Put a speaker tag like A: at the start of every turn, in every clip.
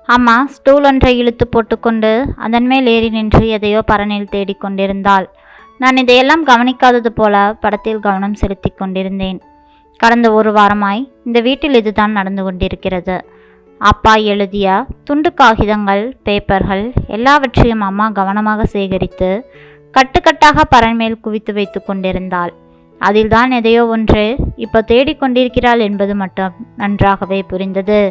A: அம்மா ஸ்டூல் ஒன்றை இழுத்து போட்டுக்கொண்டு அதன் மேல் ஏறி நின்று எதையோ பரனில் தேடிக்கொண்டிருந்தாள். நான் இதையெல்லாம் கவனிக்காதது போல படத்தில் கவனம் செலுத்தி கொண்டிருந்தேன். கடந்த ஒரு வாரமாய் இந்த வீட்டில் இதுதான் நடந்து கொண்டிருக்கிறது. அப்பா எழுதிய துண்டு காகிதங்கள், பேப்பர்கள் எல்லாவற்றையும் அம்மா கவனமாக சேகரித்து கட்டுக்கட்டாக பரன் மேல் குவித்து வைத்து கொண்டிருந்தாள். அதில்தான் எதையோ ஒன்று இப்போ தேடிக்கொண்டிருக்கிறாள் என்பது மட்டும் நன்றாகவே புரிந்தது.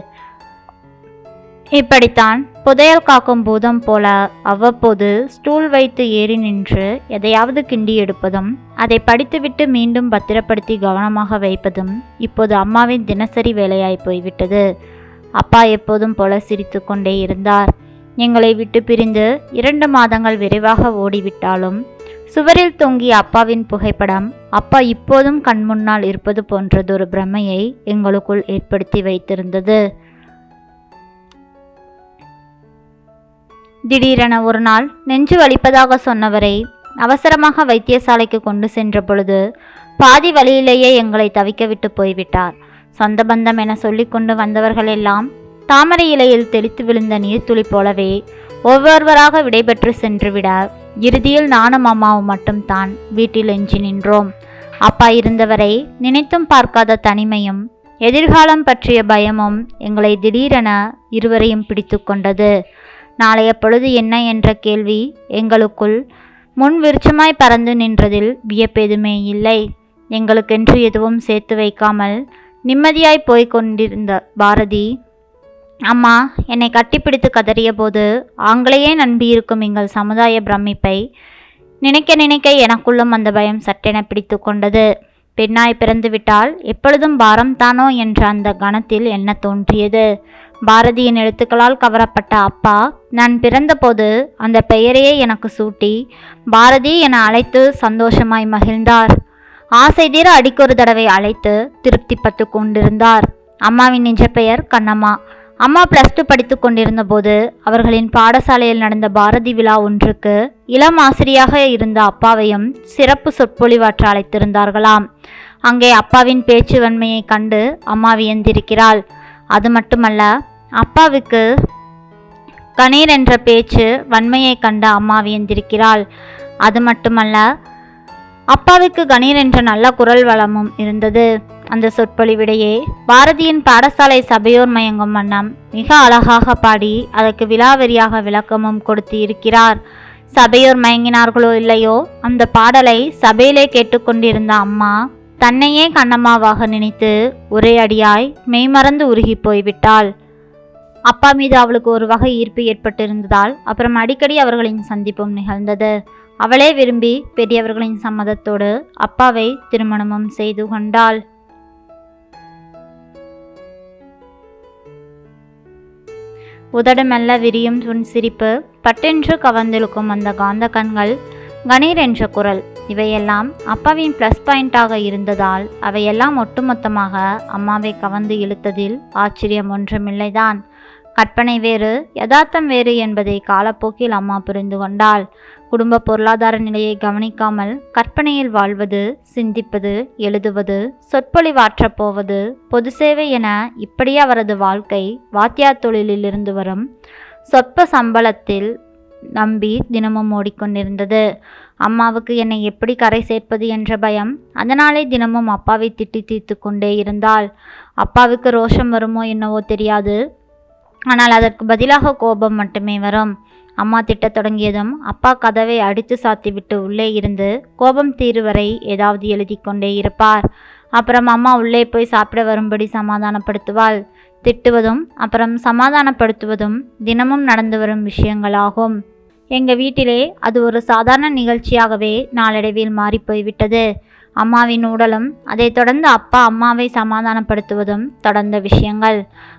A: இப்படித்தான் புதையல் காக்கும் பூதம் போல அவ்வப்போது ஸ்டூல் வைத்து ஏறி நின்று எதையாவது கிண்டி எடுப்பதும் அதை படித்துவிட்டு மீண்டும் பத்திரப்படுத்தி கவனமாக வைப்பதும் இப்போது அம்மாவின் தினசரி வேலையாய் போய்விட்டது. அப்பா எப்போதும் போல சிரித்து கொண்டே இருந்தார். எங்களை விட்டு பிரிந்து 2 மாதங்கள் விரைவாக ஓடிவிட்டாலும் சுவரில் தொங்கிய அப்பாவின் புகைப்படம் அப்பா இப்போதும் கண்முன்னால் இருப்பது போன்றதொரு பிரமையை எங்களுக்குள் ஏற்படுத்தி வைத்திருந்தது. திடீரென ஒரு நாள் நெஞ்சு வலிப்பதாக சொன்னவரை அவசரமாக வைத்தியசாலைக்கு கொண்டு சென்ற பொழுது பாதி வழியிலேயே எங்களை தவிக்க விட்டு போய்விட்டார். சொந்த பந்தம் என சொல்லி கொண்டு வந்தவர்கள் எல்லாம் தாமரை இலையில் தெளித்து விழுந்த நீர்த்துளி போலவே ஒவ்வொருவராக விடைபெற்று சென்றுவிட இறுதியில் நானும் அம்மாவும் மட்டும்தான் வீட்டில் எஞ்சி நின்றோம். அப்பா இருந்தவரை நினைத்தும் பார்க்காத தனிமையும் எதிர்காலம் பற்றிய பயமும் எங்களை திடீரென இருவரையும் பிடித்து கொண்டது. நாளைய பொழுது என்ன என்ற கேள்வி எங்களுக்குள் முன் விருட்சமாய் பறந்து நின்றதில் வியப்பெதுமே இல்லை. எங்களுக்கென்று எதுவும் சேர்த்து வைக்காமல் நிம்மதியாய் போய்க் கொண்டிருந்த பாரதி அம்மா என்னை கட்டிப்பிடித்து கதறிய போது ஆங்களையே நம்பியிருக்கும் எங்கள் சமுதாய பிரமிப்பை நினைக்க நினைக்க எனக்குள்ளும் அந்த பயம் சட்டென பிடித்து கொண்டது. பெண்ணாய் பிறந்துவிட்டால் எப்பொழுதும் பாரம் தானோ என்ற அந்த கணத்தில் என்ன தோன்றியது. பாரதியின் எழுத்துக்களால் கவரப்பட்ட அப்பா நான் பிறந்தபோது அந்த பெயரையே எனக்கு சூட்டி பாரதி என அழைத்து சந்தோஷமாய் மகிழ்ந்தார். ஆசை தீர அடிக்கொரு தடவை அழைத்து திருப்திப்பட்டு கொண்டிருந்தார். அம்மாவின் நிஜ பெயர் கண்ணம்மா. அம்மா +2 படித்து கொண்டிருந்த போது அவர்களின் பாடசாலையில் நடந்த பாரதி விழா ஒன்றுக்கு இளம் ஆசிரியாக இருந்த அப்பாவையும் சிறப்பு சொற்பொழிவாற்ற அழைத்திருந்தார்களாம். அங்கே அப்பாவின் பேச்சு வன்மையை கண்டு அம்மா வியந்திருக்கிறாள். அது மட்டுமல்ல, அப்பாவுக்கு கணீர் என்ற பேச்சு வன்மையை கண்ட அம்மா வியந்திருக்கிறாள். அது மட்டுமல்ல, அப்பாவுக்கு கணீர் என்ற நல்ல குரல் வளமும் இருந்தது. அந்த சொற்பொழிவிடையே பாரதியின் பாடசாலை சபையோர் மயங்கும் வண்ணம் மிக அழகாக பாடி அதற்கு விலாவரியாக விளக்கமும் கொடுத்து இருக்கிறார். சபையோர் மயங்கினார்களோ இல்லையோ, அந்த பாடலை சபையிலே கேட்டுக்கொண்டிருந்த அம்மா தன்னையே கண்ணம்மாவாக நினைத்து ஒரே அடியாய் மெய்மறந்து உருகி போய்விட்டாள். அப்பா மீது அவளுக்கு ஒரு வகை ஈர்ப்பு ஏற்பட்டிருந்ததால் அப்புறம் அடிக்கடி அவர்களின் சந்திப்பும் நிகழ்ந்தது. அவளே விரும்பி பெரியவர்களின் சம்மதத்தோடு அப்பாவை திருமணமும் செய்து கொண்டாள். உதடு மெல்ல விரியும் துன் சிரிப்பு, பட்டென்று கவர்ந்திழுக்கும் அந்த காந்த கண்கள், கணீர் என்ற குரல், இவையெல்லாம் அப்பாவின் +பாயிண்டாக இருந்ததால் அவையெல்லாம் ஒட்டுமொத்தமாக அம்மாவை கவர்ந்து இழுத்ததில் ஆச்சரியம் ஒன்றுமில்லைதான். கற்பனை வேறு யதார்த்தம் வேறு என்பதை காலப்போக்கில் அம்மா புரிந்து கொண்டாள். குடும்ப பொருளாதார நிலையை கவனிக்காமல் கற்பனையில் வாழ்வது, சிந்திப்பது, எழுதுவது, சொற்பொழிவாற்றப் போவது, பொது சேவை என இப்படியே அவரது வாழ்க்கை வாத்தியார் தொழிலில் இருந்து வரும் சொற்ப சம்பளத்தில் நம்பி தினமும் ஓடிக்கொண்டிருந்தது. அம்மாவுக்கு என்னை எப்படி கரை சேர்ப்பது என்ற பயம். அதனாலே தினமும் அப்பாவை திட்டி தீர்த்து கொண்டே இருந்தாள். அப்பாவுக்கு ரோஷம் வருமோ என்னவோ தெரியாது, ஆனால் அதற்கு பதிலாக கோபம் மட்டுமே வரும். அம்மா திட்டத் தொடங்கியதும் அப்பா கதவை அடித்து சாத்திவிட்டு உள்ளே இருந்து கோபம் தீருவரை ஏதாவது எழுதி கொண்டே இருப்பார். அப்புறம் அம்மா உள்ளே போய் சாப்பிட வரும்படி சமாதானப்படுத்துவாள். திட்டுவதும் அப்புறம் சமாதானப்படுத்துவதும் தினமும் நடந்து வரும் விஷயங்களாகும். எங்கள் வீட்டிலே அது ஒரு சாதாரண நிகழ்ச்சியாகவே நாளடைவில் மாறிப்போய்விட்டது. அம்மாவின் ஊடலும் அதைத் தொடர்ந்து அப்பா அம்மாவை சமாதானப்படுத்துவதும் தொடர்ந்த விஷயங்கள்.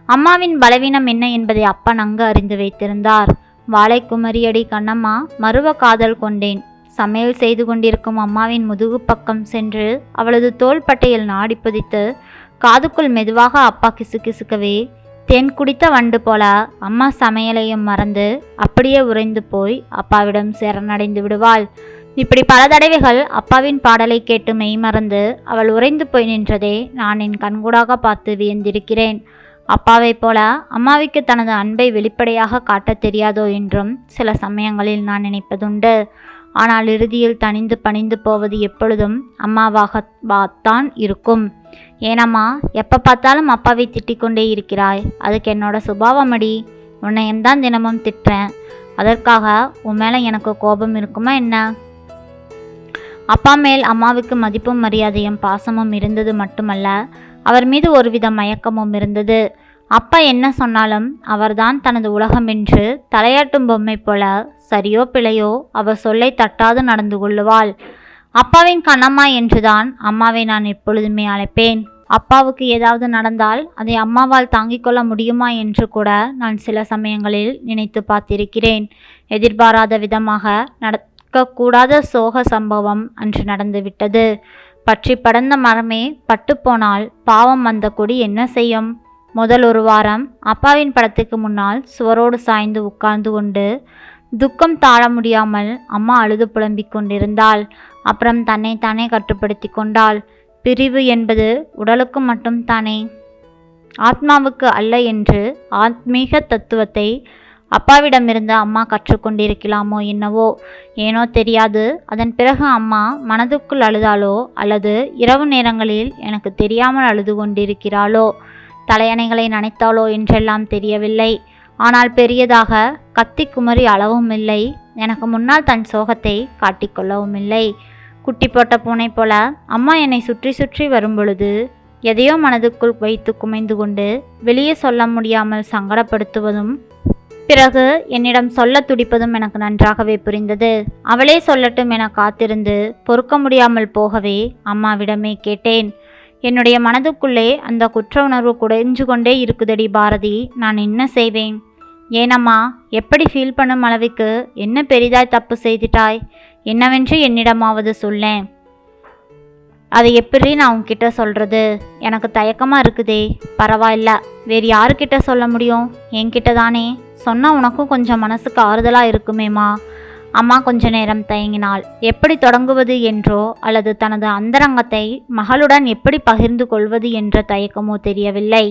A: அம்மாவின் பலவீனம் என்ன என்பதை அப்பா நன்கு அறிந்து வைத்திருந்தார். வாழைக்குமரியடி கண்ணம்மா, மருவ காதல் கொண்டேன். சமையல் செய்து கொண்டிருக்கும் அம்மாவின் முதுகு பக்கம் சென்று அவளது தோள்பட்டையில் நாடி புதித்து காதுக்குள் மெதுவாக அப்பா கிசுகிசுக்கவே தேன் குடித்த வண்டு போல அம்மா சமையலையும் மறந்து அப்படியே உறைந்து போய் அப்பாவிடம் சரணடைந்து விடுவாள். இப்படி பல தடவைகள் அப்பாவின் பாடலை கேட்டு மெய் மறந்து அவள் உறைந்து போய் நின்றதை நான் என் கண்கூடாக பார்த்து வியந்திருக்கிறேன். அப்பாவைப் போல அம்மாவிற்கு தனது அன்பை வெளிப்படையாக காட்டத் தெரியாதோ என்றும் சில சமயங்களில் நான் நினைப்பதுண்டு. ஆனால் இறுதியில் தனிந்து பணிந்து போவது எப்பொழுதும் அம்மாவாகத்தான் இருக்கும். ஏனம்மா, எப்போ பார்த்தாலும் அப்பாவை திட்டிக் கொண்டே இருக்கிறாய்? அதுக்கு என்னோட சுபாவமடி. உன்னையம்தான் தினமும் திட்டுறேன். அதற்காக உன் மேலே எனக்கு கோபம் இருக்குமா என்ன? அப்பா மேல் அம்மாவுக்கு மதிப்பும் மரியாதையும் பாசமும் இருந்தது மட்டுமல்ல, அவர் மீது ஒருவித மயக்கமும் இருந்தது. அப்பா என்ன சொன்னாலும் அவர்தான் தனது உலகம் என்று தலையாட்டும் பொம்மை போல சரியோ பிழையோ அவர் சொல்லை தட்டாது நடந்து கொள்ளுவாள். அப்பாவின் கண்ணம்மா என்றுதான் அம்மாவை நான் எப்பொழுதுமே அழைப்பேன். அப்பாவுக்கு ஏதாவது நடந்தால் அதை அம்மாவால் தாங்கிக் கொள்ள முடியுமா என்று கூட நான் சில சமயங்களில் நினைத்து பார்த்திருக்கிறேன். எதிர்பாராத விதமாக நடக்கக்கூடாத சோக சம்பவம் அன்று நடந்துவிட்டது. பற்றி படர்ந்த மரமே பட்டுப்போனால் பாவம் வந்த கொடி என்ன செய்யும்? முதல் ஒரு வாரம் அப்பாவின் படத்துக்கு முன்னால் சுவரோடு சாய்ந்து உட்கார்ந்து கொண்டு துக்கம் தாழ முடியாமல் அம்மா அழுது புலம்பிக் கொண்டிருந்தாள். அப்புறம் தன்னைத்தானே கட்டுப்படுத்தி கொண்டாள். பிரிவு என்பது உடலுக்கு மட்டும் தானே, ஆத்மாவுக்கு அல்ல என்று ஆத்மீக தத்துவத்தை அப்பாவிடமிருந்து அம்மா கற்றுக்கொண்டிருக்கலாமோ என்னவோ. ஏனோ தெரியாது, அதன் பிறகு அம்மா மனதுக்குள் அழுதாளோ அல்லது இரவு நேரங்களில் எனக்கு தெரியாமல் அழுது கொண்டிருக்கிறாளோ, தலையணைகளை நனைத்தாளோ என்றெல்லாம் தெரியவில்லை. ஆனால் பெரியதாக கத்தி குமரி அளவும் இல்லை, எனக்கு முன்னால் தன் சோகத்தை காட்டிக்கொள்ளவும் இல்லை. குட்டி போட்ட பூனை போல அம்மா என்னை சுற்றி சுற்றி வரும்பொழுது எதையோ மனதுக்குள் வைத்து குமைந்து கொண்டு வெளியே சொல்ல முடியாமல் சங்கடப்படுத்துவதும் பிறகு என்னிடம் சொல்ல துடிப்பதும் எனக்கு நன்றாகவே புரிந்தது. அவளே சொல்லட்டும் என காத்திருந்து பொறுக்க முடியாமல் போகவே அம்மாவிடமே கேட்டேன். என்னுடைய மனதுக்குள்ளே அந்த குற்ற உணர்வு குறைஞ்சு கொண்டே இருக்குதடி பாரதி, நான் என்ன செய்வேன்? ஏனம்மா, எப்படி ஃபீல் பண்ணும் அளவுக்கு என்ன பெரிதாய் தப்பு செய்துட்டாய்? என்னவென்று என்னிடமாவது சொல்லேன். அதை எப்படி நான் உன்கிட்ட சொல்கிறது? எனக்கு தயக்கமாக இருக்குதே. பரவாயில்ல, வேறு யாருக்கிட்ட சொல்ல முடியும்? என்கிட்ட தானே. சொன்னால் உனக்கும் கொஞ்சம் மனசுக்கு ஆறுதலாக இருக்குமேம்மா. அம்மா கொஞ்ச நேரம் தயங்கினாள். எப்படி தொடங்குவது என்றோ அல்லது தனது அந்தரங்கத்தை மகளுடன் எப்படி பகிர்ந்து கொள்வது என்ற தயக்கமோ தெரியவில்லை.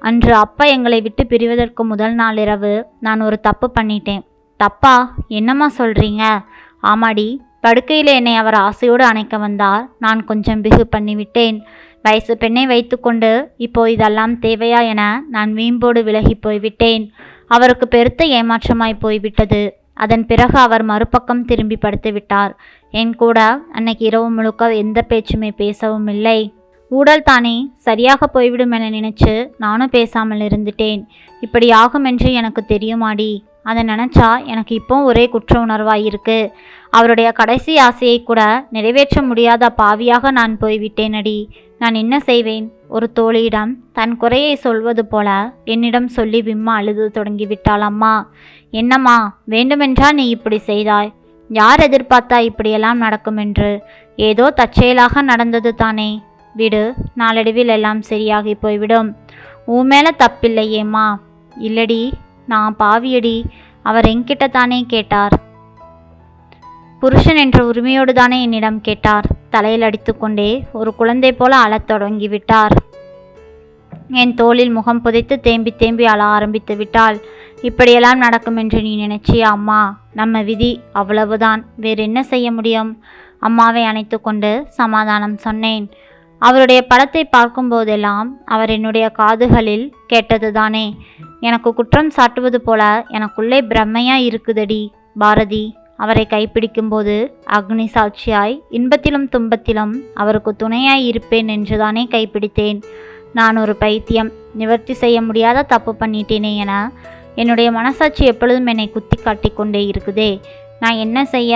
A: அன்று அப்பா எங்களை விட்டு பிரிவதற்கு முதல் நாள் இரவு நான் ஒரு தப்பு பண்ணிட்டேன். தப்பா? என்னம்மா சொல்கிறீங்க? ஆமாடி, படுக்கையில் என்னை அவர் ஆசையோடு அணைக்க வந்தார். நான் கொஞ்சம் பிகு பண்ணிவிட்டேன். வயசு பெண்ணை வைத்துக்கொண்டு இப்போ இதெல்லாம் தேவையா என நான் வீம்போடு விலகி போய்விட்டேன். அவருக்கு பெருத்த ஏமாற்றமாய் போய்விட்டது. அதன் பிறகு அவர் மறுபக்கம் திரும்பி படுத்து விட்டார். என் கூட அன்னைக்கு இரவு முழுக்க எந்த பேச்சுமே பேசவும் இல்லை. ஊடல் தானே, சரியாக போய்விடும் என நினைச்சு நானும் பேசாமல் இருந்துட்டேன். இப்படி ஆகும் என்று எனக்கு தெரியுமாடி? அதை நினச்சா எனக்கு இப்போ ஒரே குற்ற உணர்வாய் இருக்கு. அவருடைய கடைசி ஆசையை கூட நிறைவேற்ற முடியாத பாவியாக நான் போய்விட்டேன் அடி. நான் என்ன செய்வேன்? ஒரு தோழியிடம் தன் குறையை சொல்வது போல என்னிடம் சொல்லி விம்மா அழுது தொடங்கிவிட்டாள் அம்மா. என்னம்மா, வேண்டுமென்றா நீ இப்படி செய்தாய்? யார் எதிர்பார்த்தா இப்படியெல்லாம் நடக்கும் என்று? ஏதோ தற்செயலாக நடந்தது தானே. விடு, நாளடைவில் எல்லாம் சரியாகி போய்விடும். உன் மேலே தப்பில்லையேம்மா. இல்லடி, நான் பாவியடி. அவர் என்கிட்ட தானே கேட்டார். புருஷன் என்ற உரிமையோடு தானே என்னிடம் கேட்டார். தலையில் அடித்துக்கொண்டே ஒரு குழந்தை போல அழத் தொடங்கிவிட்டார். என் தோளில் முகம் புதைத்து தேம்பி தேம்பி அழ ஆரம்பித்து விட்டாள். இப்படியெல்லாம் நடக்கும் என்று நீ நினைச்சியா அம்மா? நம்ம விதி, அவ்வளவுதான். வேறு என்ன செய்ய முடியும்? அம்மாவை அணைத்து கொண்டு சமாதானம் சொன்னேன். அவருடைய படத்தை பார்க்கும்போதெல்லாம் அவர் என்னுடைய காதுகளில் கேட்டது தானே. எனக்கு குற்றம் சாட்டுவது போல எனக்குள்ளே பிரம்மையாய் இருக்குதடி பாரதி. அவரை கைப்பிடிக்கும்போது அக்னி சாட்சியாய் இன்பத்திலும் துன்பத்திலும் அவருக்கு துணையாய் இருப்பேன் என்றுதானே கைப்பிடித்தேன். நான் ஒரு பைத்தியம், நிவர்த்தி செய்ய முடியாத தப்பு பண்ணிட்டேனே என என்னுடைய மனசாட்சி எப்பொழுதும் என்னை குத்தி காட்டி கொண்டே இருக்குதே. நான் என்ன செய்ய?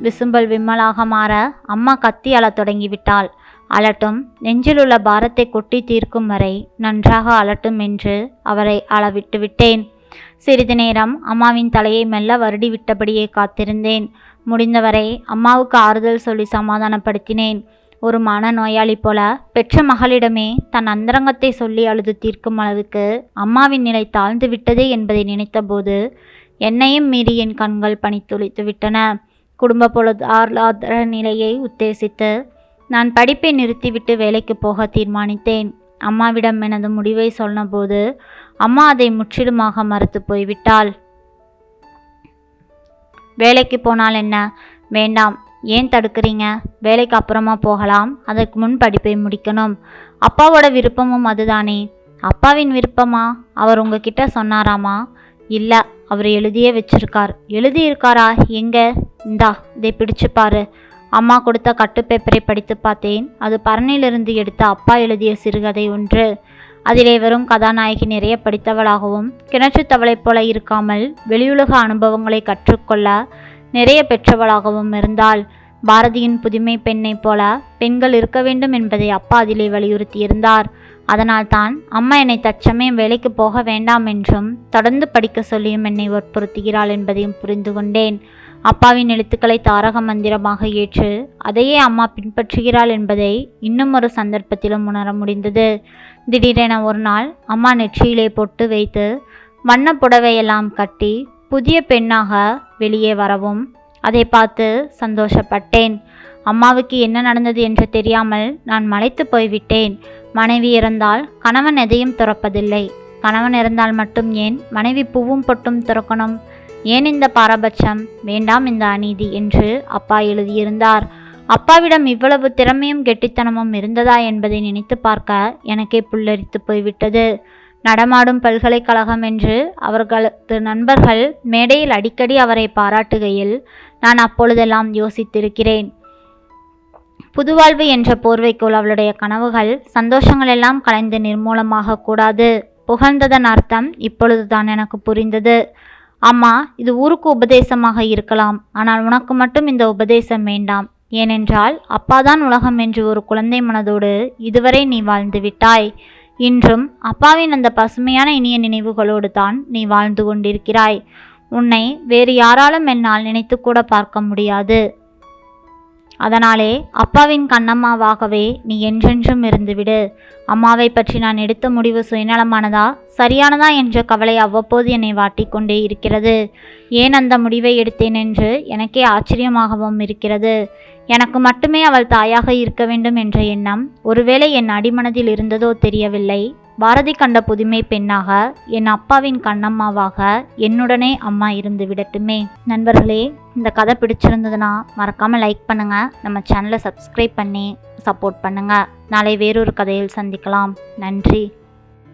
A: விசும்பல் விம்மலாக மாற அம்மா கத்தி அழத் தொடங்கிவிட்டாள். அழட்டும், நெஞ்சில் உள்ள பாரத்தை கொட்டி தீர்க்கும் வரை நன்றாக அழட்டும் என்று அவரை அளவிட்டு விட்டேன். சிறிது நேரம் அம்மாவின் தலையை மெல்ல வருடி விட்டபடியே காத்திருந்தேன். முடிந்தவரை அம்மாவுக்கு ஆறுதல் சொல்லி சமாதானப்படுத்தினேன். ஒரு மன நோயாளி போல பெற்ற மகளிடமே தன் அந்தரங்கத்தை சொல்லி அழுது தீர்க்கும் அளவுக்கு அம்மாவின் நிலை தாழ்ந்து விட்டதே என்பதை நினைத்தபோது என்னையும் மீறி என் கண்கள் பனித்துளித்து விட்டன. குடும்ப பொருளாதார நிலையை உத்தேசித்து நான் படிப்பை நிறுத்திவிட்டு வேலைக்கு போக தீர்மானித்தேன். அம்மாவிடம் எனது முடிவை சொன்னபோது அம்மா அதை முற்றிலுமாக மறுத்து போய்விட்டாள். வேலைக்கு போனால் என்ன? வேண்டாம். ஏன் தடுக்கிறீங்க? வேலைக்கு அப்புறமா போகலாம், அதற்கு முன் படிப்பை முடிக்கணும். அப்பாவோட விருப்பமும் அதுதானே. அப்பாவின் விருப்பமா? அவர் உங்ககிட்ட சொன்னாராமா? இல்லை, அவர் எழுதியே வச்சிருக்கார். எழுதியிருக்காரா? எங்க? இந்தா, இதை பிடிச்சு பாரு. அம்மா கொடுத்த கட்டு பேப்பரை படித்து பார்த்தேன். அது பரணிலிருந்து எடுத்த அப்பா எழுதிய சிறுகதை ஒன்று. அதிலே வரும் கதாநாயகி நிறைய படித்தவளாகவும் கிணற்று தவளை போல இருக்காமல் வெளியுலக அனுபவங்களை கற்றுக்கொள்ள நிறைய பெற்றவளாகவும் இருந்தாள். பாரதியின் புதுமை பெண்ணை போல பெண்கள் இருக்க வேண்டும் என்பதை அப்பா அதிலே வலியுறுத்தியிருந்தார். அதனால்தான் அம்மா என்னை தற்சமயம் வேலைக்கு போக வேண்டாம் என்றும் தொடர்ந்து படிக்க சொல்லியும் என்னை வற்புறுத்துகிறாள் என்பதையும் புரிந்து கொண்டேன். அப்பாவின் எழுத்துக்களை தாரக மந்திரமாக ஏற்று அதையே அம்மா பின்பற்றுகிறாள் என்பதை இன்னும் ஒரு சந்தர்ப்பத்திலும் உணர முடிந்தது. திடீரென ஒரு நாள் அம்மா நெற்றியிலே பொட்டு வைத்து வண்ண புடவையெல்லாம் கட்டி புதிய பெண்ணாக வெளியே வரவும் அதை பார்த்து சந்தோஷப்பட்டேன். அம்மாவுக்கு என்ன நடந்தது என்று தெரியாமல் நான் மலைத்து போய்விட்டேன். மனைவி இறந்தால் கணவன் எதையும் துறப்பதில்லை. கணவன் இறந்தால் மட்டும் ஏன் மனைவி பூவும் பொட்டும் துறக்கணும்? ஏன் இந்த பாரபட்சம்? வேண்டாம் இந்த அநீதி என்று அப்பா எழுதியிருந்தார். அப்பாவிடம் இவ்வளவு திறமையும் கெட்டித்தனமும் இருந்ததா என்பதை நினைத்து பார்க்க எனக்கே புல்லரித்து போய்விட்டது. நடமாடும் பல்கலைக்கழகம் என்று அவர்களது நண்பர்கள் மேடையில் அடிக்கடி அவரை பாராட்டுகையில் நான் அப்பொழுதெல்லாம் யோசித்திருக்கிறேன். புதுவாழ்வு என்ற போர்வைக்குள் அவளுடைய கனவுகள் சந்தோஷங்கள் எல்லாம் கலைந்து நிர்மூலமாக கூடாது. புகழ்ந்ததன் அர்த்தம் இப்பொழுதுதான் எனக்கு புரிந்தது. அம்மா, இது ஊருக்கு உபதேசமாக இருக்கலாம், ஆனால் உனக்கு மட்டும் இந்த உபதேசம் வேண்டாம். ஏனென்றால் அப்பாதான் உலகம் என்று ஒரு குழந்தை மனதோடு இதுவரை நீ வாழ்ந்து விட்டாய். இன்றும் அப்பாவின் அந்த பசுமையான இனிய நினைவுகளோடு தான் நீ வாழ்ந்து கொண்டிருக்கிறாய். உன்னை வேறு யாராலும் என்னால் நினைத்து கூட பார்க்க முடியாது. அதனாலே அப்பாவின் கண்ணம்மாவாகவே நீ என்றென்றும் இருந்துவிடு. அம்மாவை பற்றி நான் எடுத்த முடிவு சுயநலமானதா சரியானதா என்ற கவலை அவ்வப்போது என்னை வாட்டிக்கொண்டே இருக்கிறது. ஏன் அந்த முடிவை எடுத்தேன் என்று எனக்கே ஆச்சரியமாகவும் இருக்கிறது. எனக்கு மட்டுமே அவள் தாயாக இருக்க வேண்டும் என்ற எண்ணம் ஒருவேளை என் அடிமனதில் இருந்ததோ தெரியவில்லை. பாரதி கண்ட புதுமை பெண்ணாக என் அப்பாவின் கண்ணம்மாவாக என்னுடனே அம்மா இருந்து விடட்டுமே. நண்பர்களே, இந்த கதை பிடிச்சிருந்ததுன்னா மறக்காமல் லைக் பண்ணுங்கள், நம்ம சேனலை சப்ஸ்கிரைப் பண்ணி சப்போர்ட் பண்ணுங்கள். நாளை வேறொரு கதையில் சந்திக்கலாம். நன்றி.